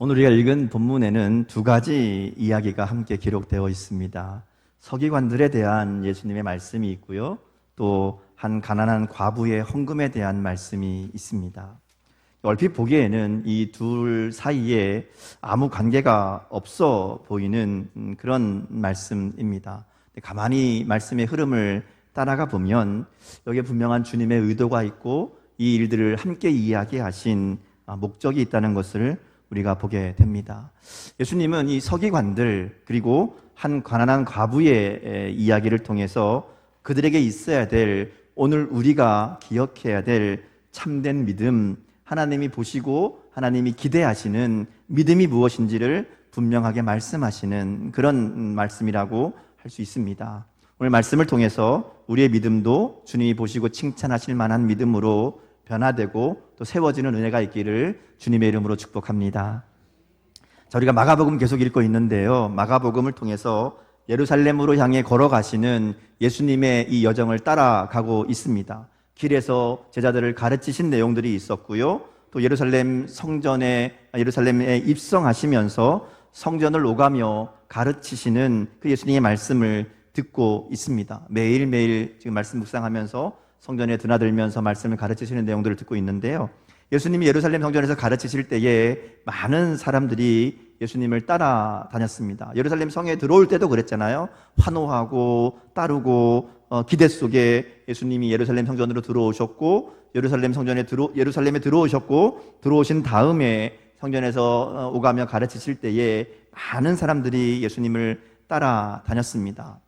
오늘 우리가 읽은 본문에는 두 가지 이야기가 함께 기록되어 있습니다. 서기관들에 대한 예수님의 말씀이 있고요. 또 한 가난한 과부의 헌금에 대한 말씀이 있습니다. 얼핏 보기에는 이 둘 사이에 아무 관계가 없어 보이는 그런 말씀입니다. 가만히 말씀의 흐름을 따라가 보면 여기에 분명한 주님의 의도가 있고 이 일들을 함께 이야기하신 목적이 있다는 것을 우리가 보게 됩니다. 예수님은 이 서기관들 그리고 한 가난한 과부의 이야기를 통해서 그들에게 있어야 될, 오늘 우리가 기억해야 될 참된 믿음, 하나님이 보시고 하나님이 기대하시는 믿음이 무엇인지를 분명하게 말씀하시는 그런 말씀이라고 할 수 있습니다. 오늘 말씀을 통해서 우리의 믿음도 주님이 보시고 칭찬하실 만한 믿음으로 변화되고 또 세워지는 은혜가 있기를 주님의 이름으로 축복합니다. 자, 우리가 마가복음 계속 읽고 있는데요. 마가복음을 통해서 예루살렘으로 향해 걸어가시는 예수님의 이 여정을 따라가고 있습니다. 길에서 제자들을 가르치신 내용들이 있었고요. 또 예루살렘에 입성하시면서 성전을 오가며 가르치시는 그 예수님의 말씀을 듣고 있습니다. 매일매일 지금 말씀 묵상하면서 성전에 드나들면서 말씀을 가르치시는 내용들을 듣고 있는데요. 예수님이 예루살렘 성전에서 가르치실 때에 많은 사람들이 예수님을 따라다녔습니다. 예루살렘 성에 들어올 때도 그랬잖아요. 환호하고 따르고 기대 속에 예수님이 예루살렘 성전으로 들어오셨고 예루살렘에 들어오셨고 들어오신 다음에 성전에서 오가며 가르치실 때에 많은 사람들이 예수님을 따라다녔습니다.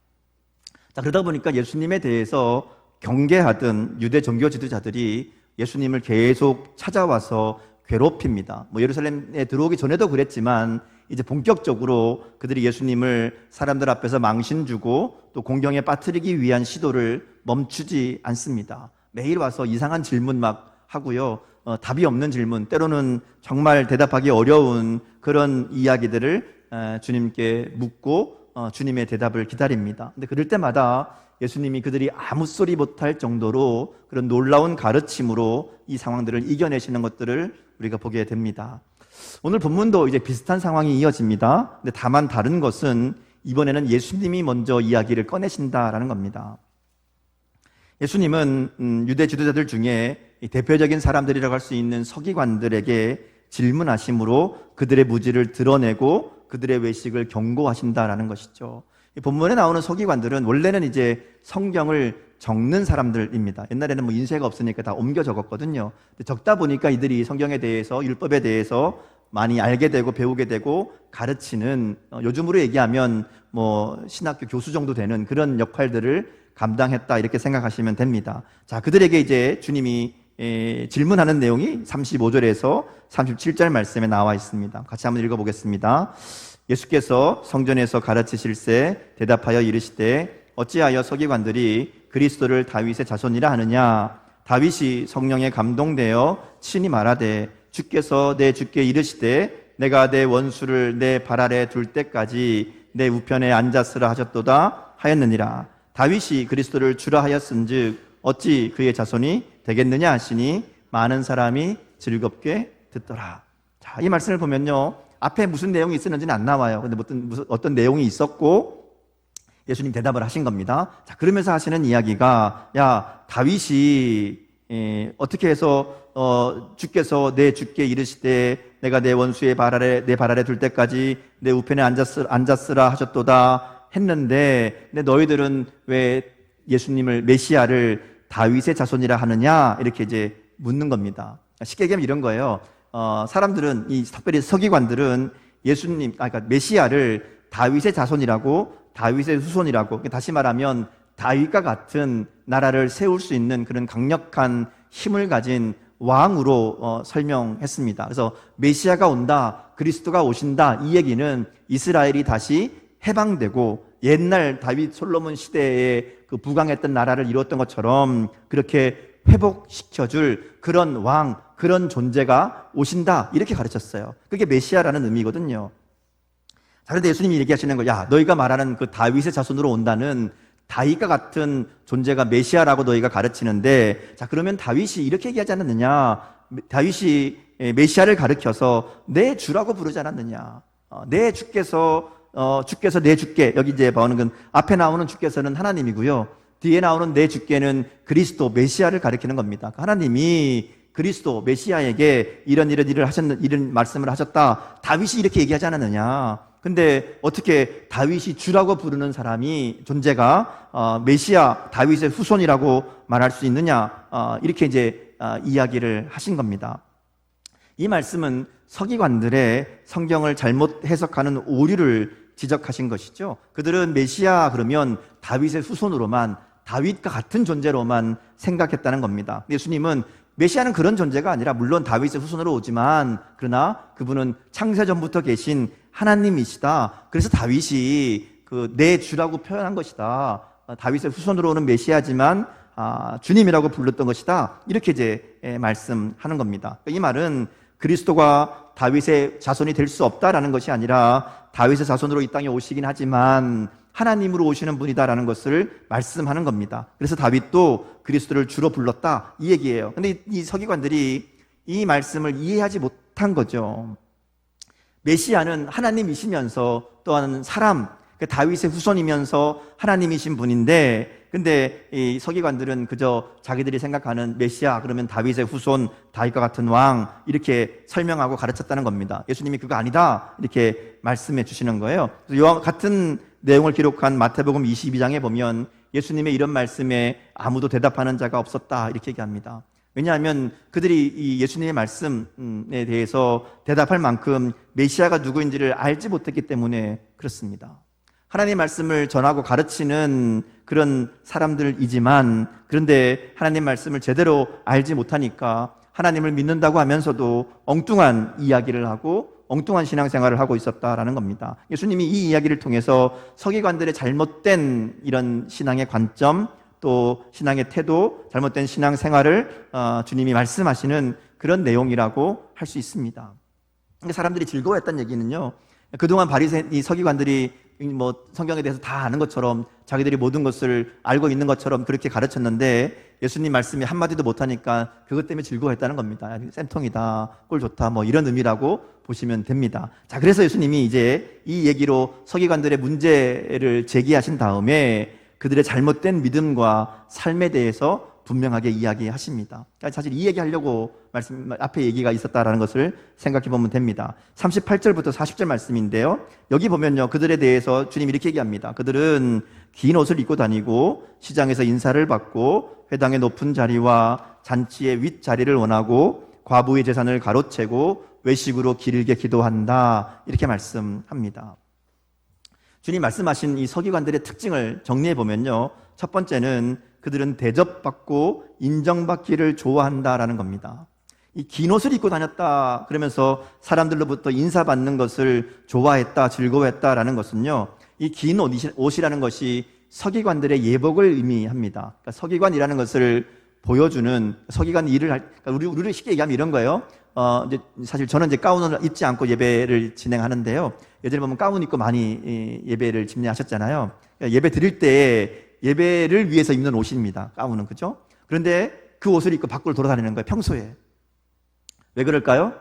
자, 그러다 보니까 예수님에 대해서 경계하던 유대 종교 지도자들이 예수님을 계속 찾아와서 괴롭힙니다. 예루살렘에 들어오기 전에도 그랬지만 이제 본격적으로 그들이 예수님을 사람들 앞에서 망신 주고 또 공경에 빠뜨리기 위한 시도를 멈추지 않습니다. 매일 와서 이상한 질문 막 하고요. 답이 없는 질문, 때로는 정말 대답하기 어려운 그런 이야기들을 주님께 묻고 주님의 대답을 기다립니다. 근데 그럴 때마다 예수님이 그들이 아무 소리 못할 정도로 그런 놀라운 가르침으로 이 상황들을 이겨내시는 것들을 우리가 보게 됩니다. 오늘 본문도 이제 비슷한 상황이 이어집니다. 근데 다만 다른 것은 이번에는 예수님이 먼저 이야기를 꺼내신다라는 겁니다. 예수님은 유대 지도자들 중에 대표적인 사람들이라고 할 수 있는 서기관들에게 질문하심으로 그들의 무지를 드러내고 그들의 외식을 경고하신다라는 것이죠. 본문에 나오는 서기관들은 원래는 이제 성경을 적는 사람들입니다. 옛날에는 인쇄가 없으니까 다 옮겨 적었거든요. 적다 보니까 이들이 성경에 대해서, 율법에 대해서 많이 알게 되고 배우게 되고 가르치는, 요즘으로 얘기하면 신학교 교수 정도 되는 그런 역할들을 감당했다, 이렇게 생각하시면 됩니다. 자, 그들에게 이제 주님이 질문하는 내용이 35절에서 37절 말씀에 나와 있습니다. 같이 한번 읽어보겠습니다. 예수께서 성전에서 가르치실새 대답하여 이르시되 어찌하여 서기관들이 그리스도를 다윗의 자손이라 하느냐? 다윗이 성령에 감동되어 친히 말하되 주께서 내 주께 이르시되 내가 내 원수를 내 발 아래 둘 때까지 내 우편에 앉았으라 하셨도다 하였느니라. 다윗이 그리스도를 주라 하였은즉 어찌 그의 자손이 되겠느냐 하시니 많은 사람이 즐겁게 듣더라. 자, 이 말씀을 보면요, 앞에 무슨 내용이 있었는지는 안 나와요. 근데 어떤 내용이 있었고 예수님 대답을 하신 겁니다. 자, 그러면서 하시는 이야기가, 야, 다윗이 어떻게 해서 주께서 내 주께 이르시되 내가 내 원수의 내 발 아래 둘 때까지 내 우편에 앉았으라 하셨도다 했는데, 근데 너희들은 왜 예수님을, 메시아를 다윗의 자손이라 하느냐, 이렇게 이제 묻는 겁니다. 쉽게 얘기하면 이런 거예요. 사람들은, 특별히 서기관들은 그러니까 메시아를 다윗의 자손이라고, 다윗의 후손이라고, 다시 말하면 다윗과 같은 나라를 세울 수 있는 그런 강력한 힘을 가진 왕으로 설명했습니다. 그래서 메시아가 온다, 그리스도가 오신다, 이 얘기는 이스라엘이 다시 해방되고 옛날 다윗 솔로몬 시대에 그 부강했던 나라를 이루었던 것처럼 그렇게 회복시켜줄 그런 왕, 그런 존재가 오신다, 이렇게 가르쳤어요. 그게 메시아라는 의미거든요. 자, 그런데 예수님이 얘기하시는 거예요. 야, 너희가 말하는 그 다윗의 자손으로 온다는 다윗과 같은 존재가 메시아라고 너희가 가르치는데, 자, 그러면 다윗이 이렇게 얘기하지 않았느냐? 다윗이 메시아를 가리켜서 내 주라고 부르지 않았느냐. 내 주께서 내 주께, 여기 이제 나오는 건 앞에 나오는 주께서는 하나님이고요. 뒤에 나오는 내 주께는 그리스도 메시아를 가리키는 겁니다. 하나님이 그리스도 메시아에게 이런 이런 말씀을 하셨다. 다윗이 이렇게 얘기하지 않았느냐. 근데 어떻게 다윗이 주라고 부르는 사람이 존재가 메시아 다윗의 후손이라고 말할 수 있느냐. 이렇게 이제 이야기를 하신 겁니다. 이 말씀은 서기관들의 성경을 잘못 해석하는 오류를 지적하신 것이죠. 그들은 메시아 그러면 다윗의 후손으로만, 다윗과 같은 존재로만 생각했다는 겁니다. 예수님은 메시아는 그런 존재가 아니라 물론 다윗의 후손으로 오지만 그러나 그분은 창세전부터 계신 하나님이시다. 그래서 다윗이 내 주라고 표현한 것이다. 다윗의 후손으로 오는 메시아지만 주님이라고 불렀던 것이다. 이렇게 이제 말씀하는 겁니다. 이 말은 그리스도가 다윗의 자손이 될 수 없다라는 것이 아니라 다윗의 자손으로 이 땅에 오시긴 하지만 하나님으로 오시는 분이다라는 것을 말씀하는 겁니다. 그래서 다윗도 그리스도를 주로 불렀다 이 얘기예요. 근데 이 서기관들이 이 말씀을 이해하지 못한 거죠. 메시아는 하나님이시면서 또한 사람, 다윗의 후손이면서 하나님이신 분인데, 근데 이 서기관들은 그저 자기들이 생각하는 메시아 그러면 다윗의 후손, 다윗과 같은 왕 이렇게 설명하고 가르쳤다는 겁니다. 예수님이 그거 아니다 이렇게 말씀해 주시는 거예요. 그래서 같은 내용을 기록한 마태복음 22장에 보면 예수님의 이런 말씀에 아무도 대답하는 자가 없었다 이렇게 얘기합니다. 왜냐하면 그들이 이 예수님의 말씀에 대해서 대답할 만큼 메시아가 누구인지를 알지 못했기 때문에 그렇습니다. 하나님의 말씀을 전하고 가르치는 그런 사람들이지만, 그런데 하나님 말씀을 제대로 알지 못하니까 하나님을 믿는다고 하면서도 엉뚱한 이야기를 하고 엉뚱한 신앙생활을 하고 있었다라는 겁니다. 예수님이 이 이야기를 통해서 서기관들의 잘못된 이런 신앙의 관점, 또 신앙의 태도, 잘못된 신앙생활을 주님이 말씀하시는 그런 내용이라고 할 수 있습니다. 사람들이 즐거워했다는 얘기는요, 그동안 이 서기관들이 성경에 대해서 다 아는 것처럼 자기들이 모든 것을 알고 있는 것처럼 그렇게 가르쳤는데 예수님 말씀이 한마디도 못하니까 그것 때문에 즐거워했다는 겁니다. 쌤통이다, 꼴 좋다, 이런 의미라고 보시면 됩니다. 자, 그래서 예수님이 이제 이 얘기로 서기관들의 문제를 제기하신 다음에 그들의 잘못된 믿음과 삶에 대해서 분명하게 이야기하십니다. 사실 이 얘기하려고 앞에 얘기가 있었다라는 것을 생각해 보면 됩니다. 38절부터 40절 말씀인데요. 여기 보면요, 그들에 대해서 주님이 이렇게 얘기합니다. 그들은 긴 옷을 입고 다니고 시장에서 인사를 받고 회당의 높은 자리와 잔치의 윗자리를 원하고 과부의 재산을 가로채고 외식으로 길게 기도한다. 이렇게 말씀합니다. 주님 말씀하신 이 서기관들의 특징을 정리해 보면요, 첫 번째는 그들은 대접받고 인정받기를 좋아한다라는 겁니다. 이 긴 옷을 입고 다녔다 그러면서 사람들로부터 인사받는 것을 좋아했다, 즐거워했다라는 것은요, 이 긴 옷이라는 것이 서기관들의 예복을 의미합니다. 그러니까 서기관이라는 것을 보여주는, 서기관 일을 우리를 쉽게 얘기하면 이런 거예요. 이제 사실 저는 이제 가운을 입지 않고 예배를 진행하는데요. 예전에 보면 가운 입고 많이 예배를 집례하셨잖아요. 그러니까 예배 드릴 때 예배를 위해서 입는 옷입니다. 가운은, 그죠? 그런데 그 옷을 입고 밖으로 돌아다니는 거예요, 평소에. 왜 그럴까요?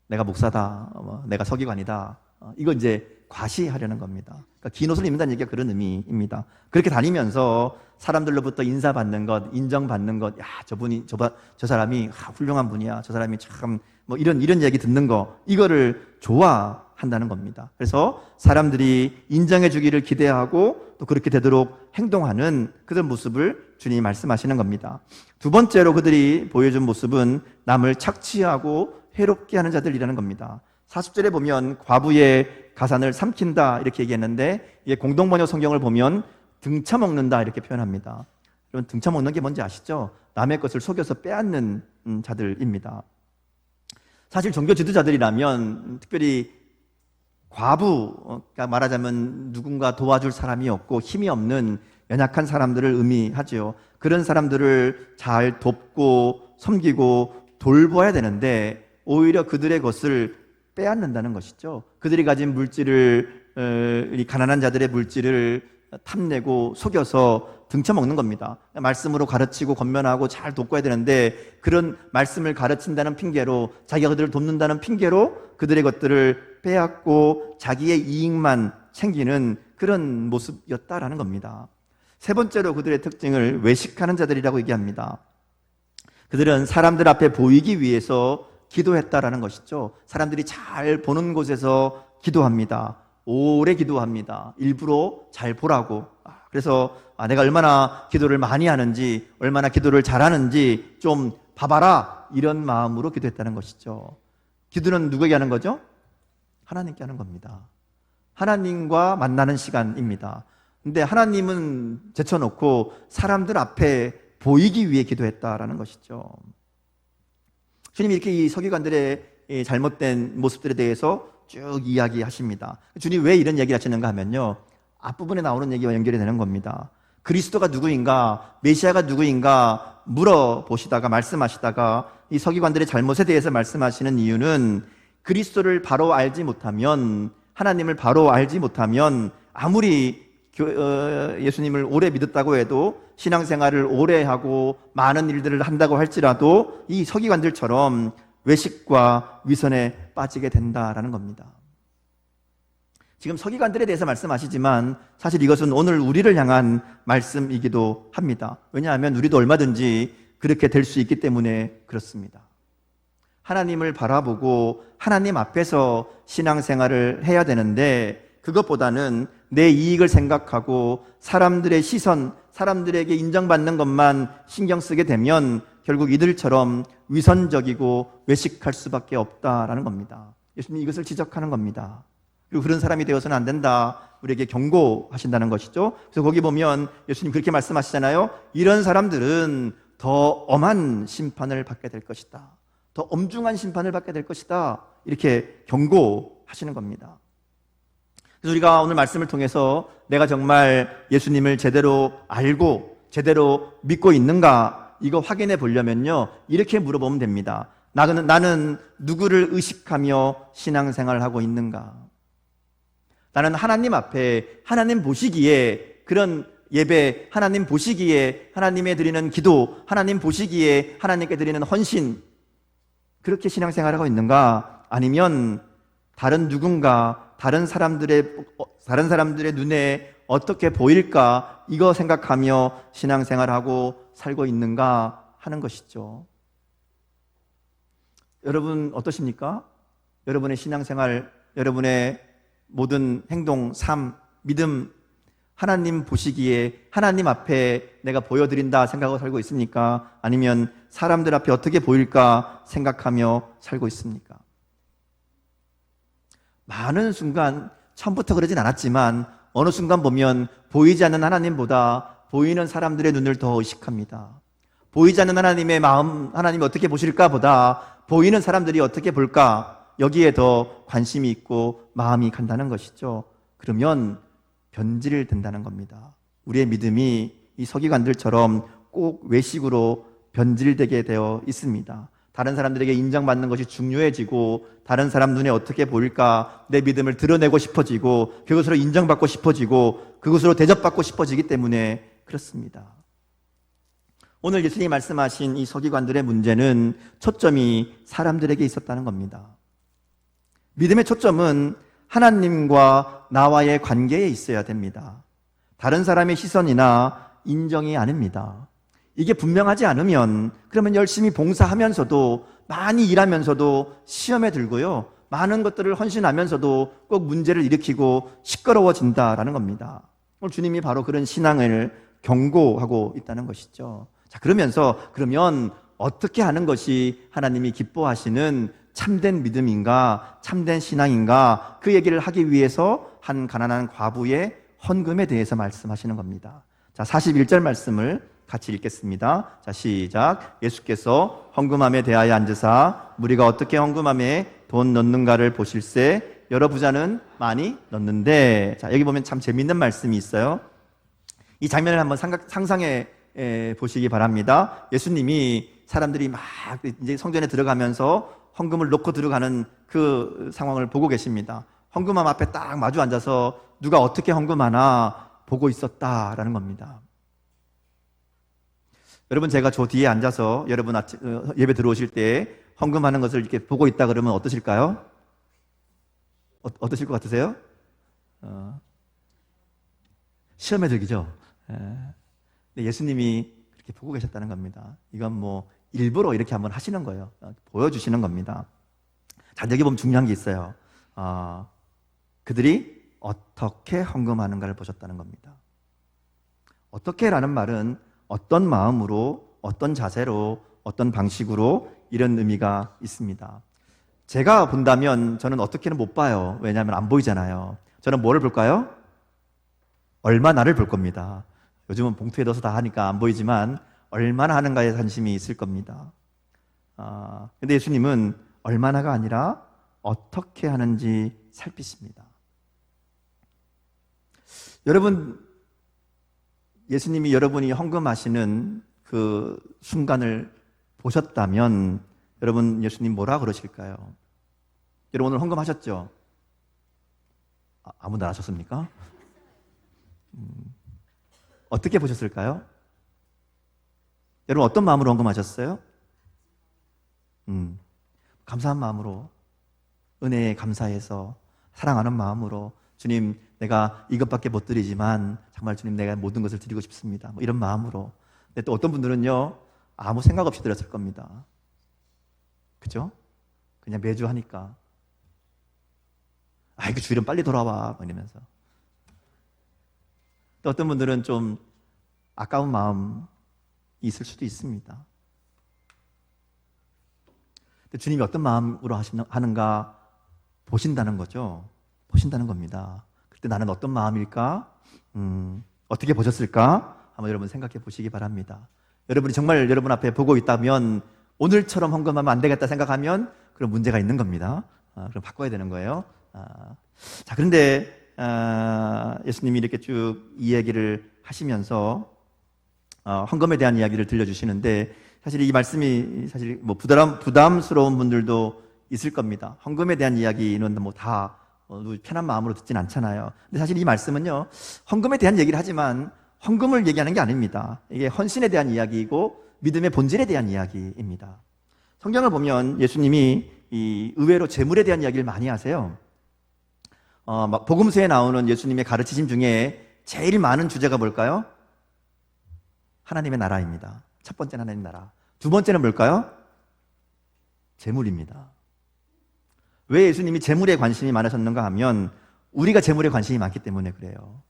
내가 목사다, 내가 서기관이다. 이거 이제 과시하려는 겁니다. 그러니까 긴 옷을 입는다는 얘기가 그런 의미입니다. 그렇게 다니면서 사람들로부터 인사받는 것, 인정받는 것, 야, 저 사람이 훌륭한 분이야. 저 사람이 참, 이런 얘기 듣는 거, 이거를 좋아한다는 겁니다. 그래서 사람들이 인정해 주기를 기대하고 또 그렇게 되도록 행동하는 그런 모습을 주님이 말씀하시는 겁니다. 두 번째로 그들이 보여준 모습은 남을 착취하고 해롭게 하는 자들이라는 겁니다. 40절에 보면 과부의 가산을 삼킨다 이렇게 얘기했는데, 이게 공동번역 성경을 보면 등쳐먹는다 이렇게 표현합니다. 여러분, 등쳐먹는 게 뭔지 아시죠? 남의 것을 속여서 빼앗는 자들입니다. 사실 종교 지도자들이라면 특별히 과부가 말하자면 누군가 도와줄 사람이 없고 힘이 없는 연약한 사람들을 의미하죠. 그런 사람들을 잘 돕고 섬기고 돌봐야 되는데 오히려 그들의 것을 빼앗는다는 것이죠. 그들이 가진 물질을, 이 가난한 자들의 물질을 탐내고 속여서 등쳐먹는 겁니다. 말씀으로 가르치고 권면하고 잘 돕고야 되는데 그런 말씀을 가르친다는 핑계로 자기가 그들을 돕는다는 핑계로 그들의 것들을 빼앗고 자기의 이익만 챙기는 그런 모습이었다라는 겁니다. 세 번째로 그들의 특징을 외식하는 자들이라고 얘기합니다. 그들은 사람들 앞에 보이기 위해서 기도했다라는 것이죠. 사람들이 잘 보는 곳에서 기도합니다. 오래 기도합니다. 일부러 잘 보라고. 그래서 내가 얼마나 기도를 많이 하는지, 얼마나 기도를 잘하는지 좀 봐봐라, 이런 마음으로 기도했다는 것이죠. 기도는 누구에게 하는 거죠? 하나님께 하는 겁니다. 하나님과 만나는 시간입니다. 근데 하나님은 제쳐놓고 사람들 앞에 보이기 위해 기도했다라는 것이죠. 주님이 이렇게 이 서기관들의 잘못된 모습들에 대해서 쭉 이야기하십니다. 주님 왜 이런 얘기를 하시는가 하면요, 앞부분에 나오는 얘기와 연결이 되는 겁니다. 그리스도가 누구인가, 메시아가 누구인가 물어보시다가 말씀하시다가 이 서기관들의 잘못에 대해서 말씀하시는 이유는 그리스도를 바로 알지 못하면, 하나님을 바로 알지 못하면 아무리 예수님을 오래 믿었다고 해도, 신앙생활을 오래 하고 많은 일들을 한다고 할지라도 이 서기관들처럼 외식과 위선에 빠지게 된다라는 겁니다. 지금 서기관들에 대해서 말씀하시지만 사실 이것은 오늘 우리를 향한 말씀이기도 합니다. 왜냐하면 우리도 얼마든지 그렇게 될 수 있기 때문에 그렇습니다. 하나님을 바라보고 하나님 앞에서 신앙생활을 해야 되는데, 그것보다는 내 이익을 생각하고 사람들의 시선, 사람들에게 인정받는 것만 신경 쓰게 되면 결국 이들처럼 위선적이고 외식할 수밖에 없다라는 겁니다. 예수님이 이것을 지적하는 겁니다. 그리고 그런 사람이 되어서는 안 된다, 우리에게 경고하신다는 것이죠. 그래서 거기 보면 예수님 그렇게 말씀하시잖아요. 이런 사람들은 더 엄한 심판을 받게 될 것이다, 더 엄중한 심판을 받게 될 것이다, 이렇게 경고하시는 겁니다. 그래서 우리가 오늘 말씀을 통해서 내가 정말 예수님을 제대로 알고 제대로 믿고 있는가, 이거 확인해 보려면요, 이렇게 물어보면 됩니다. 나는 누구를 의식하며 신앙생활을 하고 있는가? 나는 하나님 앞에, 하나님 보시기에 그런 예배, 하나님 보시기에 하나님에 드리는 기도, 하나님 보시기에 하나님께 드리는 헌신, 그렇게 신앙생활을 하고 있는가? 아니면 다른 누군가, 다른 사람들의 눈에 어떻게 보일까, 이거 생각하며 신앙생활하고 살고 있는가 하는 것이죠. 여러분 어떠십니까? 여러분의 신앙생활, 여러분의 모든 행동, 삶, 믿음, 하나님 보시기에 하나님 앞에 내가 보여드린다 생각하고 살고 있습니까? 아니면 사람들 앞에 어떻게 보일까 생각하며 살고 있습니까? 많은 순간, 처음부터 그러진 않았지만 어느 순간 보면 보이지 않는 하나님보다 보이는 사람들의 눈을 더 의식합니다. 보이지 않는 하나님의 마음, 하나님이 어떻게 보실까 보다 보이는 사람들이 어떻게 볼까, 여기에 더 관심이 있고 마음이 간다는 것이죠. 그러면 변질된다는 겁니다. 우리의 믿음이 이 서기관들처럼 꼭 외식으로 변질되게 되어 있습니다. 다른 사람들에게 인정받는 것이 중요해지고, 다른 사람 눈에 어떻게 보일까, 내 믿음을 드러내고 싶어지고, 그것으로 인정받고 싶어지고, 그것으로 대접받고 싶어지기 때문에 그렇습니다. 오늘 예수님이 말씀하신 이 서기관들의 문제는 초점이 사람들에게 있었다는 겁니다. 믿음의 초점은 하나님과 나와의 관계에 있어야 됩니다. 다른 사람의 시선이나 인정이 아닙니다. 이게 분명하지 않으면, 그러면 열심히 봉사하면서도, 많이 일하면서도 시험에 들고요, 많은 것들을 헌신하면서도 꼭 문제를 일으키고 시끄러워진다라는 겁니다. 오늘 주님이 바로 그런 신앙을 경고하고 있다는 것이죠. 자, 그러면 어떻게 하는 것이 하나님이 기뻐하시는 참된 믿음인가, 참된 신앙인가, 그 얘기를 하기 위해서 한 가난한 과부의 헌금에 대해서 말씀하시는 겁니다. 자, 41절 말씀을 같이 읽겠습니다. 자, 시작. 예수께서 헌금함에 대하여 앉으사 무리가 어떻게 헌금함에 돈 넣는가를 보실세 여러 부자는 많이 넣는데. 자, 여기 보면 참 재밌는 말씀이 있어요. 이 장면을 한번 상상해 보시기 바랍니다. 예수님이 사람들이 막 이제 성전에 들어가면서 헌금을 놓고 들어가는 그 상황을 보고 계십니다. 헌금함 앞에 딱 마주 앉아서 누가 어떻게 헌금하나 보고 있었다라는 겁니다. 여러분, 제가 저 뒤에 앉아서 여러분 예배 들어오실 때 헌금하는 것을 이렇게 보고 있다 그러면 어떠실까요? 어떠실 것 같으세요? 시험에 들기죠. 근데 예수님이 그렇게 보고 계셨다는 겁니다. 이건 뭐 일부러 이렇게 한번 하시는 거예요. 보여주시는 겁니다. 자, 여기 보면 중요한 게 있어요. 그들이 어떻게 헌금하는가를 보셨다는 겁니다. 어떻게라는 말은 어떤 마음으로, 어떤 자세로, 어떤 방식으로, 이런 의미가 있습니다. 제가 본다면 저는 어떻게는 못 봐요. 왜냐하면 안 보이잖아요. 저는 뭐를 볼까요? 얼마나를 볼 겁니다. 요즘은 봉투에 넣어서 다 하니까 안 보이지만 얼마나 하는가에 관심이 있을 겁니다. 근데 예수님은 얼마나가 아니라 어떻게 하는지 살피십니다. 여러분, 예수님이 여러분이 헌금하시는 그 순간을 보셨다면 여러분, 예수님 뭐라 그러실까요? 여러분, 오늘 헌금하셨죠? 아무도 안 하셨습니까? 어떻게 보셨을까요? 여러분, 어떤 마음으로 헌금하셨어요? 감사한 마음으로, 은혜에 감사해서 사랑하는 마음으로, 주님, 내가 이것밖에 못 드리지만 정말 주님, 내가 모든 것을 드리고 싶습니다. 뭐 이런 마음으로. 근데 또 어떤 분들은요, 아무 생각 없이 드렸을 겁니다. 그죠? 그냥 매주 하니까. 아이고, 주일은 빨리 돌아와, 이러면서. 또 어떤 분들은 좀 아까운 마음이 있을 수도 있습니다. 근데 주님이 어떤 마음으로 하는가 보신다는 거죠. 보신다는 겁니다. 그때 나는 어떤 마음일까? 어떻게 보셨을까? 한번 여러분 생각해 보시기 바랍니다. 여러분이 정말 여러분 앞에 보고 있다면 오늘처럼 헌금하면 안 되겠다 생각하면 그런 문제가 있는 겁니다. 그럼 바꿔야 되는 거예요. 자, 그런데 예수님이 이렇게 쭉 이 얘기를 하시면서 헌금에 대한 이야기를 들려주시는데, 사실 이 말씀이 사실 뭐 부담스러운 분들도 있을 겁니다. 헌금에 대한 이야기는 뭐 다 편한 마음으로 듣진 않잖아요. 근데 사실 이 말씀은요, 헌금에 대한 얘기를 하지만 헌금을 얘기하는 게 아닙니다. 이게 헌신에 대한 이야기이고 믿음의 본질에 대한 이야기입니다. 성경을 보면 예수님이 의외로 재물에 대한 이야기를 많이 하세요. 복음서에 나오는 예수님의 가르치심 중에 제일 많은 주제가 뭘까요? 하나님의 나라입니다. 첫 번째는 하나님의 나라. 두 번째는 뭘까요? 재물입니다. 왜 예수님이 재물에 관심이 많으셨는가 하면 우리가 재물에 관심이 많기 때문에 그래요.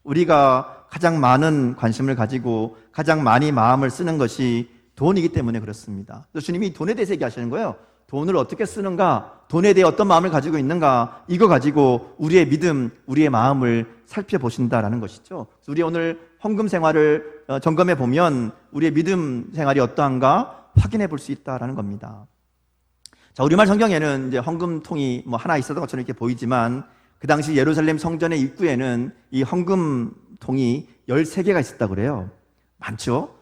우리가 가장 많은 관심을 가지고 가장 많이 마음을 쓰는 것이 돈이기 때문에 그렇습니다. 예수님이 돈에 대해서 얘기하시는 거예요. 돈을 어떻게 쓰는가, 돈에 대해 어떤 마음을 가지고 있는가, 이거 가지고 우리의 믿음, 우리의 마음을 살펴보신다라는 것이죠. 우리 오늘 헌금 생활을 점검해 보면 우리의 믿음 생활이 어떠한가 확인해 볼 수 있다라는 겁니다. 자, 우리말 성경에는 이제 헌금통이 뭐 하나 있었던 것처럼 이렇게 보이지만 그 당시 예루살렘 성전의 입구에는 이 헌금통이 13개가 있었다고 그래요. 많죠?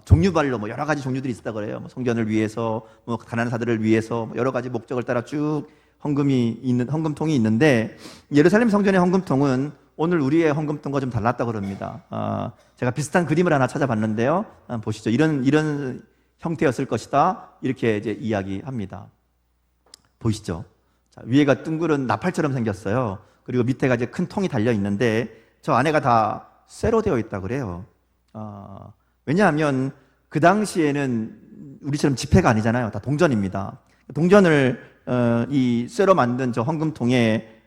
종류별로 뭐 여러 가지 종류들이 있었다고 그래요. 뭐 성전을 위해서, 뭐 가난한 사들을 위해서, 뭐 여러 가지 목적을 따라 쭉 헌금통이 있는데, 예루살렘 성전의 헌금통은 오늘 우리의 헌금통과 좀 달랐다고 그럽니다. 제가 비슷한 그림을 하나 찾아봤는데요. 보시죠. 이런 형태였을 것이다. 이렇게 이제 이야기합니다. 보이시죠? 자, 위에가 둥그런 나팔처럼 생겼어요. 그리고 밑에가 이제 큰 통이 달려 있는데 저 안에가 다 쇠로 되어 있다고 그래요. 왜냐하면 그 당시에는 우리처럼 지폐가 아니잖아요. 다 동전입니다. 동전을 이 쇠로 만든 저 헌금통에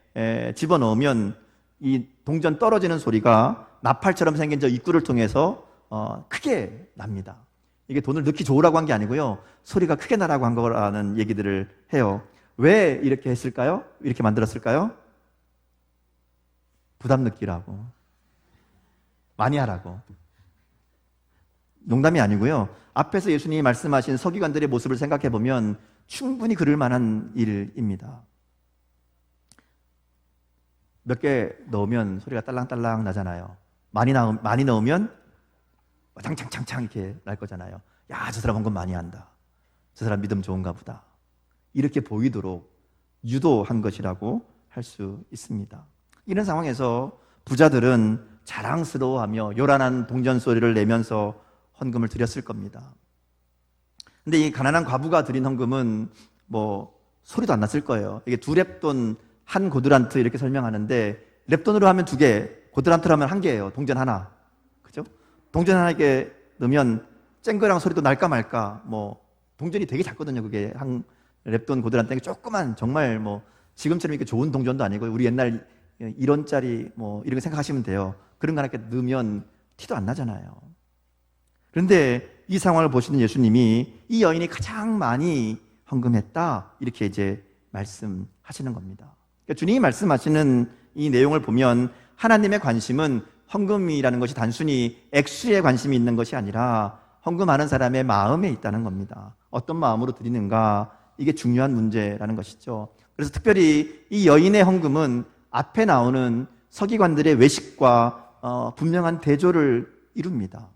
집어넣으면 이 동전 떨어지는 소리가 나팔처럼 생긴 저 입구를 통해서 크게 납니다. 이게 돈을 넣기 좋으라고 한 게 아니고요, 소리가 크게 나라고 한 거라는 얘기들을 해요. 왜 이렇게 했을까요? 이렇게 만들었을까요? 부담 느끼라고, 많이 하라고. 농담이 아니고요, 앞에서 예수님이 말씀하신 서기관들의 모습을 생각해 보면 충분히 그럴 만한 일입니다. 몇 개 넣으면 소리가 딸랑딸랑 나잖아요. 많이 넣으면 창창창창 이렇게 날 거잖아요. 야, 저 사람 헌금 많이 한다, 저 사람 믿음 좋은가 보다, 이렇게 보이도록 유도한 것이라고 할 수 있습니다. 이런 상황에서 부자들은 자랑스러워하며 요란한 동전 소리를 내면서 헌금을 드렸을 겁니다. 근데 이 가난한 과부가 드린 헌금은 뭐 소리도 안 났을 거예요. 이게 2렙돈 1고드란트 이렇게 설명하는데, 렙돈으로 하면 2개, 고드란트로 하면 1개예요. 동전 하나. 그죠? 동전 하나 이렇게 넣으면 쨍그랑 소리도 날까 말까. 뭐 동전이 되게 작거든요. 그게 한 렙돈 고드란트, 조그만, 정말 뭐 지금처럼 이렇게 좋은 동전도 아니고 우리 옛날 1원짜리 뭐 이런 거 생각하시면 돼요. 그런 거 하나 이렇게 넣으면 티도 안 나잖아요. 그런데 이 상황을 보시는 예수님이 이 여인이 가장 많이 헌금했다, 이렇게 이제 말씀하시는 겁니다. 그러니까 주님이 말씀하시는 이 내용을 보면 하나님의 관심은 헌금이라는 것이 단순히 액수에 관심이 있는 것이 아니라 헌금하는 사람의 마음에 있다는 겁니다. 어떤 마음으로 드리는가, 이게 중요한 문제라는 것이죠. 그래서 특별히 이 여인의 헌금은 앞에 나오는 서기관들의 외식과 분명한 대조를 이룹니다.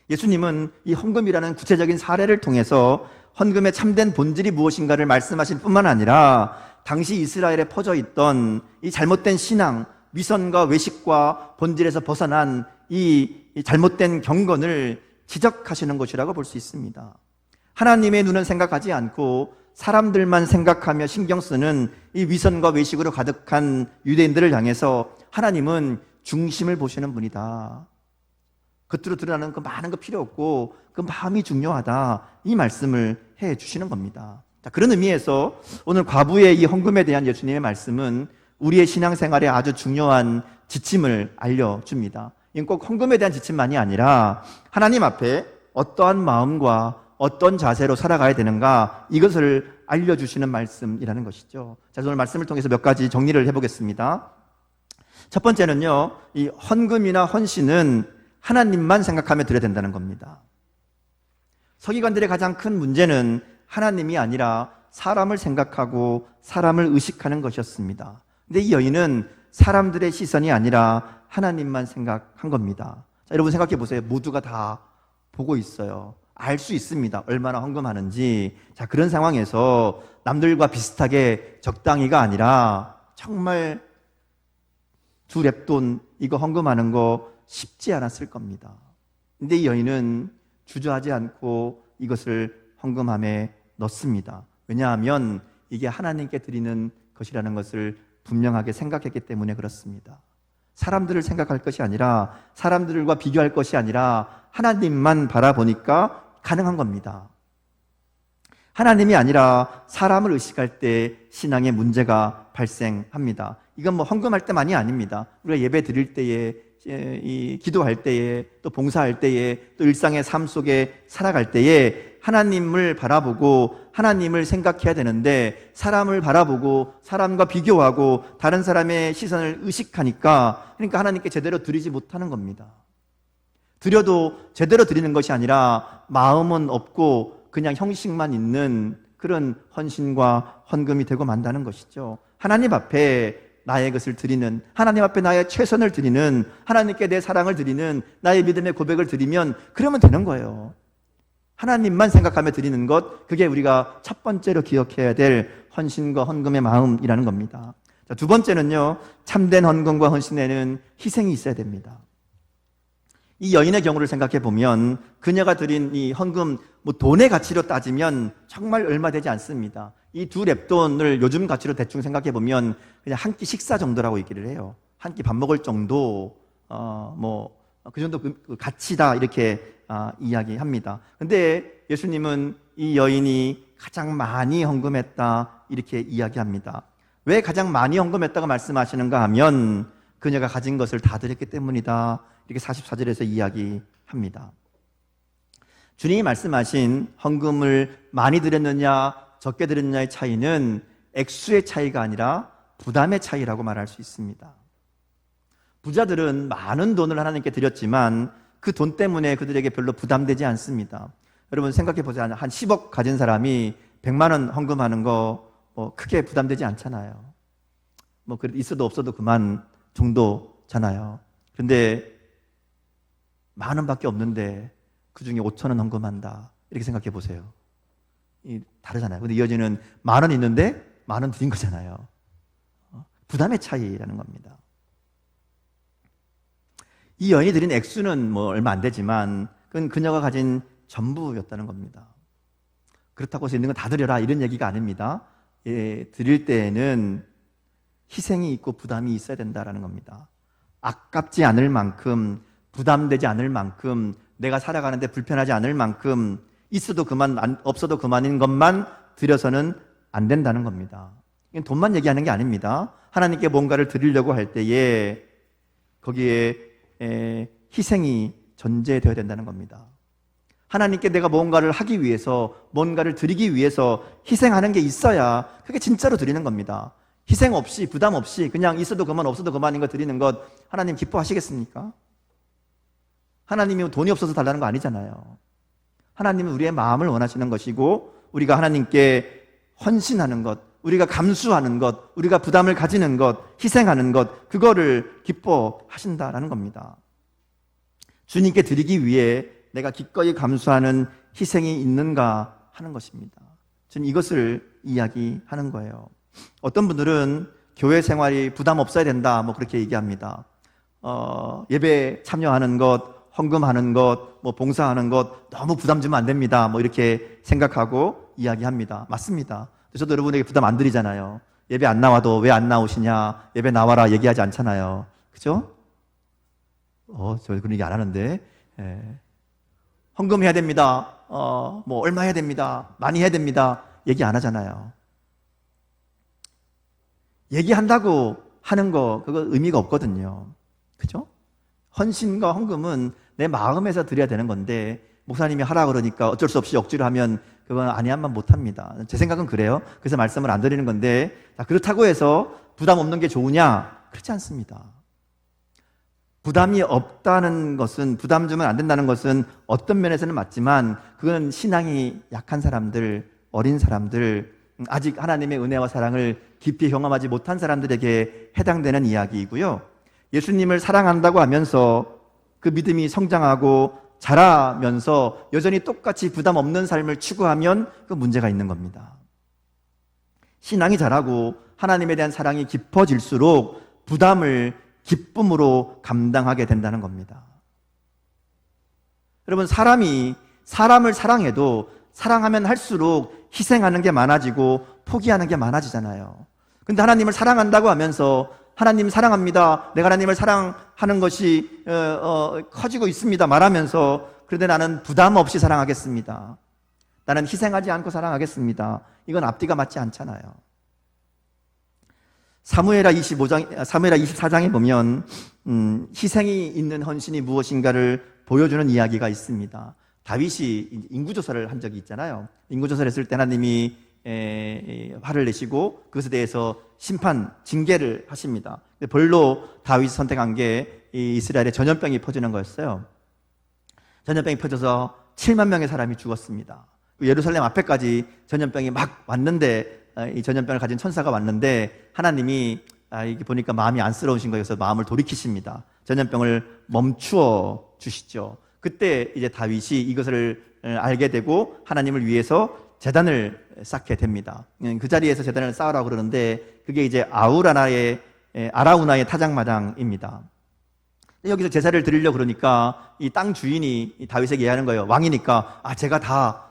예수님은 이 헌금이라는 구체적인 사례를 통해서 헌금의 참된 본질이 무엇인가를 말씀하실 뿐만 아니라 당시 이스라엘에 퍼져 있던 이 잘못된 신앙, 위선과 외식과 본질에서 벗어난 이 잘못된 경건을 지적하시는 것이라고 볼 수 있습니다. 하나님의 눈은 생각하지 않고 사람들만 생각하며 신경 쓰는 이 위선과 외식으로 가득한 유대인들을 향해서 하나님은 중심을 보시는 분이다. 겉으로 드러나는 그 많은 거 필요 없고 그 마음이 중요하다, 이 말씀을 해 주시는 겁니다. 자, 그런 의미에서 오늘 과부의 이 헌금에 대한 예수님의 말씀은 우리의 신앙생활에 아주 중요한 지침을 알려줍니다. 이건 꼭 헌금에 대한 지침만이 아니라 하나님 앞에 어떠한 마음과 어떤 자세로 살아가야 되는가, 이것을 알려주시는 말씀이라는 것이죠. 자, 오늘 말씀을 통해서 몇 가지 정리를 해보겠습니다. 첫 번째는요, 이 헌금이나 헌신은 하나님만 생각하며 드려야 된다는 겁니다. 서기관들의 가장 큰 문제는 하나님이 아니라 사람을 생각하고 사람을 의식하는 것이었습니다. 근데 이 여인은 사람들의 시선이 아니라 하나님만 생각한 겁니다. 자, 여러분 생각해 보세요. 모두가 다 보고 있어요. 알 수 있습니다. 얼마나 헌금하는지. 자, 그런 상황에서 남들과 비슷하게 적당히가 아니라 정말 2렙돈 이거 헌금하는 거 쉽지 않았을 겁니다. 근데 이 여인은 주저하지 않고 이것을 헌금함에 넣습니다. 왜냐하면 이게 하나님께 드리는 것이라는 것을 분명하게 생각했기 때문에 그렇습니다. 사람들을 생각할 것이 아니라, 사람들과 비교할 것이 아니라 하나님만 바라보니까 가능한 겁니다. 하나님이 아니라 사람을 의식할 때 신앙의 문제가 발생합니다. 이건 뭐 헌금할 때만이 아닙니다. 우리가 예배 드릴 때에, 이 기도할 때에, 또 봉사할 때에, 또 일상의 삶 속에 살아갈 때에 하나님을 바라보고 하나님을 생각해야 되는데, 사람을 바라보고 사람과 비교하고 다른 사람의 시선을 의식하니까, 그러니까 하나님께 제대로 드리지 못하는 겁니다. 드려도 제대로 드리는 것이 아니라 마음은 없고 그냥 형식만 있는 그런 헌신과 헌금이 되고 만다는 것이죠. 하나님 앞에 나의 것을 드리는, 하나님 앞에 나의 최선을 드리는, 하나님께 내 사랑을 드리는, 나의 믿음의 고백을 드리면 그러면 되는 거예요. 하나님만 생각하며 드리는 것, 그게 우리가 첫 번째로 기억해야 될 헌신과 헌금의 마음이라는 겁니다. 자, 두 번째는요, 참된 헌금과 헌신에는 희생이 있어야 됩니다. 이 여인의 경우를 생각해 보면 그녀가 드린 이 헌금, 뭐 돈의 가치로 따지면 정말 얼마 되지 않습니다. 이 2렙돈을 요즘 가치로 대충 생각해 보면 그냥 한 끼 식사 정도라고 얘기를 해요. 한 끼 밥 먹을 정도, 그 정도 그 가치다, 이렇게 이야기합니다. 근데 예수님은 이 여인이 가장 많이 헌금했다, 이렇게 이야기합니다. 왜 가장 많이 헌금했다고 말씀하시는가 하면 그녀가 가진 것을 다 드렸기 때문이다, 이렇게 44절에서 이야기합니다. 주님이 말씀하신 헌금을 많이 드렸느냐 적게 드렸느냐의 차이는 액수의 차이가 아니라 부담의 차이라고 말할 수 있습니다. 부자들은 많은 돈을 하나님께 드렸지만 그 돈 때문에 그들에게 별로 부담되지 않습니다. 여러분 생각해 보세요. 한 10억 가진 사람이 100만 원 헌금하는 거 크게 부담되지 않잖아요. 뭐 있어도 없어도 그만 정도잖아요. 그런데 10,000원밖에 없는데 그 중에 5,000원 헌금한다, 이렇게 생각해 보세요. 다르잖아요. 근데 이 여자는 10,000원 있는데 10,000원 드린 거잖아요. 부담의 차이라는 겁니다. 이 여인이 드린 액수는 뭐 얼마 안 되지만 그건 그녀가 가진 전부였다는 겁니다. 그렇다고 해서 있는 건 다 드려라 이런 얘기가 아닙니다. 드릴 때에는 희생이 있고 부담이 있어야 된다는 겁니다. 아깝지 않을 만큼, 부담되지 않을 만큼, 내가 살아가는데 불편하지 않을 만큼, 있어도 그만, 없어도 그만인 것만 드려서는 안 된다는 겁니다. 이건 돈만 얘기하는 게 아닙니다. 하나님께 뭔가를 드리려고 할 때에 거기에 희생이 전제되어야 된다는 겁니다. 하나님께 내가 뭔가를 하기 위해서, 뭔가를 드리기 위해서 희생하는 게 있어야 그게 진짜로 드리는 겁니다. 희생 없이, 부담 없이 그냥 있어도 그만 없어도 그만인 거 드리는 것 하나님 기뻐하시겠습니까? 하나님이 돈이 없어서 달라는 거 아니잖아요. 하나님은 우리의 마음을 원하시는 것이고, 우리가 하나님께 헌신하는 것, 우리가 감수하는 것, 우리가 부담을 가지는 것, 희생하는 것, 그거를 기뻐하신다라는 겁니다. 주님께 드리기 위해 내가 기꺼이 감수하는 희생이 있는가 하는 것입니다. 저는 이것을 이야기하는 거예요. 어떤 분들은 교회 생활이 부담 없어야 된다, 뭐 그렇게 얘기합니다. 예배 참여하는 것, 헌금하는 것, 뭐 봉사하는 것 너무 부담 주면 안 됩니다, 뭐 이렇게 생각하고 이야기합니다. 맞습니다. 저도 여러분에게 부담 안 드리잖아요. 예배 안 나와도 왜 안 나오시냐, 예배 나와라 얘기하지 않잖아요. 그죠? 저 그런 얘기 안 하는데. 헌금해야 됩니다. 뭐 얼마 해야 됩니다. 많이 해야 됩니다. 얘기 안 하잖아요. 얘기한다고 하는 거 그거 의미가 없거든요. 그죠? 헌신과 헌금은 내 마음에서 드려야 되는 건데, 목사님이 하라 그러니까 어쩔 수 없이 억지로 하면 그건 아니야만 못합니다. 제 생각은 그래요. 그래서 말씀을 안 드리는 건데, 그렇다고 해서 부담 없는 게 좋으냐? 그렇지 않습니다. 부담이 없다는 것은, 부담 주면 안 된다는 것은 어떤 면에서는 맞지만, 그건 신앙이 약한 사람들, 어린 사람들, 아직 하나님의 은혜와 사랑을 깊이 경험하지 못한 사람들에게 해당되는 이야기이고요. 예수님을 사랑한다고 하면서 그 믿음이 성장하고 자라면서 여전히 똑같이 부담 없는 삶을 추구하면 그 문제가 있는 겁니다. 신앙이 자라고 하나님에 대한 사랑이 깊어질수록 부담을 기쁨으로 감당하게 된다는 겁니다. 여러분, 사람을 사랑해도 사랑하면 할수록 희생하는 게 많아지고 포기하는 게 많아지잖아요. 근데 하나님을 사랑한다고 하면서 하나님 사랑합니다, 내가 하나님을 사랑하는 것이 커지고 있습니다 말하면서, 그런데 나는 부담 없이 사랑하겠습니다, 나는 희생하지 않고 사랑하겠습니다, 이건 앞뒤가 맞지 않잖아요. 사무엘하 24장에 보면 희생이 있는 헌신이 무엇인가를 보여주는 이야기가 있습니다. 다윗이 인구조사를 한 적이 있잖아요. 인구조사를 했을 때 하나님이 화를 내시고 그것에 대해서 심판, 징계를 하십니다. 벌로 다윗이 선택한 게 이스라엘에 전염병이 퍼지는 거였어요. 전염병이 퍼져서 7만 명의 사람이 죽었습니다. 예루살렘 앞에까지 전염병이 막 왔는데, 이 전염병을 가진 천사가 왔는데 하나님이 이게 보니까 마음이 안쓰러우신 거여서 마음을 돌이키십니다. 전염병을 멈추어 주시죠. 그때 이제 다윗이 이것을 알게 되고 하나님을 위해서 제단을 쌓게 됩니다. 그 자리에서 제단을 쌓으라고 그러는데 그게 이제 아라우나의 타작마당입니다. 여기서 제사를 드리려고 그러니까 이 땅 주인이 다윗에게 얘기하는 거예요. 왕이니까 제가 다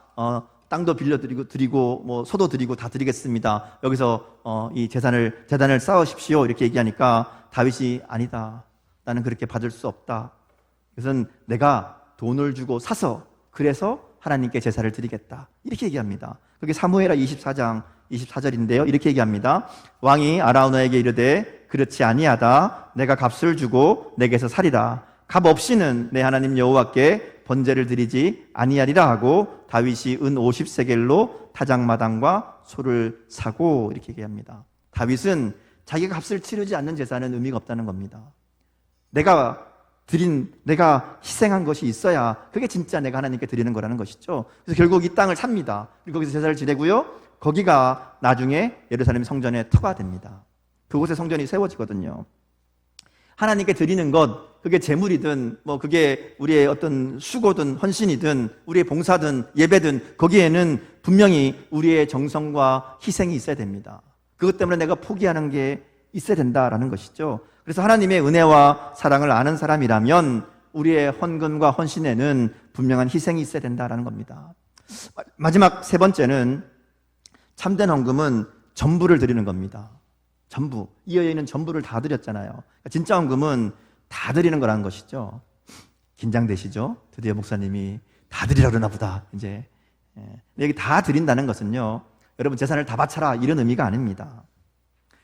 땅도 빌려드리고 뭐 소도 드리고 다 드리겠습니다. 여기서 이 제단을 쌓으십시오 이렇게 얘기하니까 다윗이 아니다, 나는 그렇게 받을 수 없다, 그것은 내가 돈을 주고 사서 그래서 하나님께 제사를 드리겠다 이렇게 얘기합니다. 그게 사무엘하 24장 24절인데요 이렇게 얘기합니다. 왕이 아라우나에게 이르되 그렇지 아니하다, 내가 값을 주고 내게서 살이라, 값 없이는 내 하나님 여호와께 번제를 드리지 아니하리라 하고 다윗이 은 50세겔로 타작마당과 소를 사고 이렇게 얘기합니다. 다윗은 자기가 값을 치르지 않는 제사는 의미가 없다는 겁니다. 내가 희생한 것이 있어야 그게 진짜 내가 하나님께 드리는 거라는 것이죠. 그래서 결국 이 땅을 삽니다. 그리고 거기서 제사를 지내고요, 거기가 나중에 예루살렘 성전의 터가 됩니다. 그곳에 성전이 세워지거든요. 하나님께 드리는 것, 그게 재물이든 뭐 그게 우리의 어떤 수고든 헌신이든 우리의 봉사든 예배든 거기에는 분명히 우리의 정성과 희생이 있어야 됩니다. 그것 때문에 내가 포기하는 게 있어야 된다라는 것이죠. 그래서 하나님의 은혜와 사랑을 아는 사람이라면 우리의 헌금과 헌신에는 분명한 희생이 있어야 된다는 겁니다. 마지막 세 번째는 참된 헌금은 전부를 드리는 겁니다. 전부. 이 여인은 전부를 다 드렸잖아요. 진짜 헌금은 다 드리는 거라는 것이죠. 긴장되시죠? 드디어 목사님이 다 드리라 그러나 보다. 이제 여기 다 드린다는 것은요, 여러분 재산을 다 바쳐라 이런 의미가 아닙니다.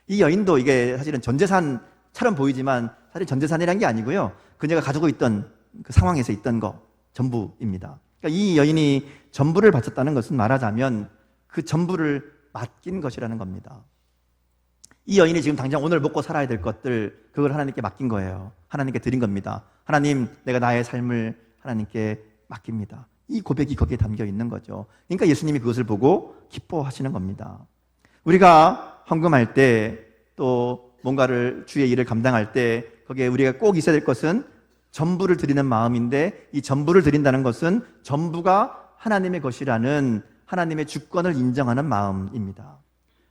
이 여인도 이게 사실은 전 재산처럼 보이지만 사실 전 재산이란 게 아니고요, 그녀가 가지고 있던 그 상황에서 있던 거 전부입니다. 그러니까 이 여인이 전부를 바쳤다는 것은 말하자면 그 전부를 맡긴 것이라는 겁니다. 이 여인이 지금 당장 오늘 먹고 살아야 될 것들, 그걸 하나님께 맡긴 거예요. 하나님께 드린 겁니다. 하나님, 내가 나의 삶을 하나님께 맡깁니다. 이 고백이 거기에 담겨 있는 거죠. 그러니까 예수님이 그것을 보고 기뻐하시는 겁니다. 우리가 헌금할 때, 또 뭔가를 주의 일을 감당할 때 거기에 우리가 꼭 있어야 될 것은 전부를 드리는 마음인데, 이 전부를 드린다는 것은 전부가 하나님의 것이라는 하나님의 주권을 인정하는 마음입니다.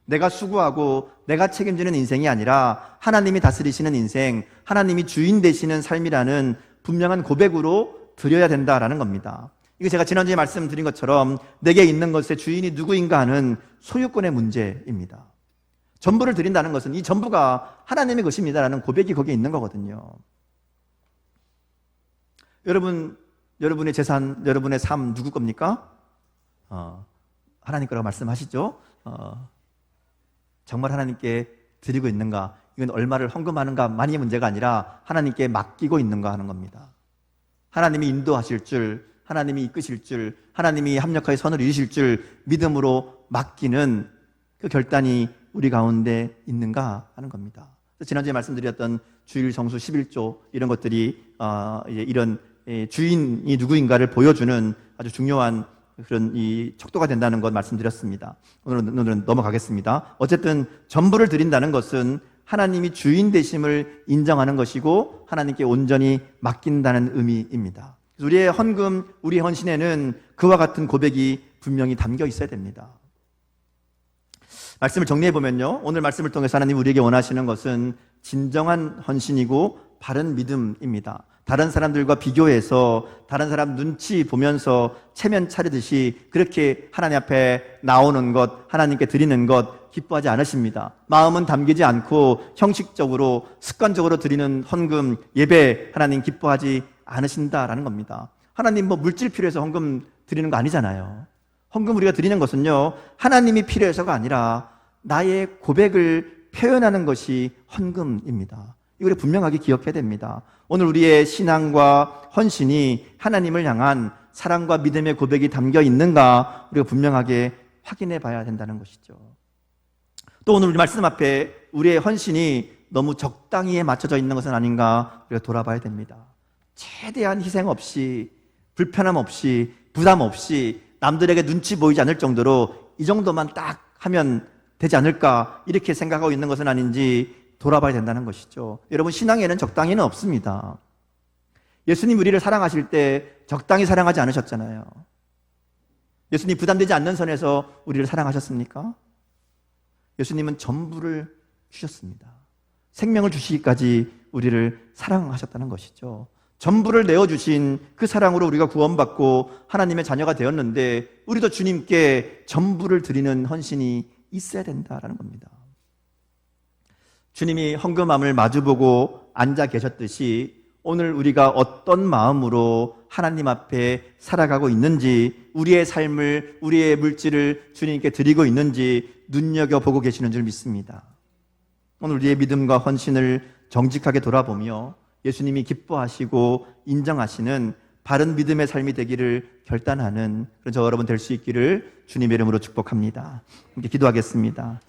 내가 수고하고 내가 책임지는 인생이 아니라 하나님이 다스리시는 인생, 하나님이 주인 되시는 삶이라는 분명한 고백으로 드려야 된다라는 겁니다. 이거 제가 지난주에 말씀드린 것처럼 내게 있는 것의 주인이 누구인가 하는 소유권의 문제입니다. 전부를 드린다는 것은 이 전부가 하나님의 것입니다라는 고백이 거기에 있는 거거든요. 여러분의 재산, 여러분의 삶 누구 겁니까? 하나님 거라고 말씀하시죠? 정말 하나님께 드리고 있는가? 이건 얼마를 헌금하는가만이 문제가 아니라 하나님께 맡기고 있는가 하는 겁니다. 하나님이 인도하실 줄, 하나님이 이끄실 줄, 하나님이 합력하여 선을 이루실 줄 믿음으로 맡기는 그 결단이 우리 가운데 있는가 하는 겁니다. 지난주에 말씀드렸던 주일 성수 11조 이런 것들이 이제 이런 주인이 누구인가를 보여주는 아주 중요한 그런 이 척도가 된다는 것 말씀드렸습니다. 오늘은 넘어가겠습니다. 어쨌든 전부를 드린다는 것은 하나님이 주인 되심을 인정하는 것이고 하나님께 온전히 맡긴다는 의미입니다. 우리의 헌금, 우리의 헌신에는 그와 같은 고백이 분명히 담겨 있어야 됩니다. 말씀을 정리해 보면요, 오늘 말씀을 통해서 하나님 우리에게 원하시는 것은 진정한 헌신이고 바른 믿음입니다. 다른 사람들과 비교해서 다른 사람 눈치 보면서 체면 차리듯이 그렇게 하나님 앞에 나오는 것, 하나님께 드리는 것 기뻐하지 않으십니다. 마음은 담기지 않고 형식적으로 습관적으로 드리는 헌금, 예배 하나님 기뻐하지 않으신다라는 겁니다. 하나님 뭐 물질 필요해서 헌금 드리는 거 아니잖아요. 헌금 우리가 드리는 것은요, 하나님이 필요해서가 아니라 나의 고백을 표현하는 것이 헌금입니다. 이걸 분명하게 기억해야 됩니다. 오늘 우리의 신앙과 헌신이 하나님을 향한 사랑과 믿음의 고백이 담겨 있는가 우리가 분명하게 확인해 봐야 된다는 것이죠. 또 오늘 우리 말씀 앞에 우리의 헌신이 너무 적당히에 맞춰져 있는 것은 아닌가 우리가 돌아봐야 됩니다. 최대한 희생 없이, 불편함 없이, 부담 없이 남들에게 눈치 보이지 않을 정도로 이 정도만 딱 하면 되지 않을까 이렇게 생각하고 있는 것은 아닌지 돌아봐야 된다는 것이죠. 여러분, 신앙에는 적당히는 없습니다. 예수님 우리를 사랑하실 때 적당히 사랑하지 않으셨잖아요. 예수님 부담되지 않는 선에서 우리를 사랑하셨습니까? 예수님은 전부를 주셨습니다. 생명을 주시기까지 우리를 사랑하셨다는 것이죠. 전부를 내어주신 그 사랑으로 우리가 구원받고 하나님의 자녀가 되었는데 우리도 주님께 전부를 드리는 헌신이 있어야 된다는 겁니다. 주님이 헌금함을 마주보고 앉아 계셨듯이 오늘 우리가 어떤 마음으로 하나님 앞에 살아가고 있는지, 우리의 삶을, 우리의 물질을 주님께 드리고 있는지 눈여겨보고 계시는 줄 믿습니다. 오늘 우리의 믿음과 헌신을 정직하게 돌아보며 예수님이 기뻐하시고 인정하시는 바른 믿음의 삶이 되기를 결단하는 그런 저 여러분 될 수 있기를 주님의 이름으로 축복합니다. 함께 기도하겠습니다.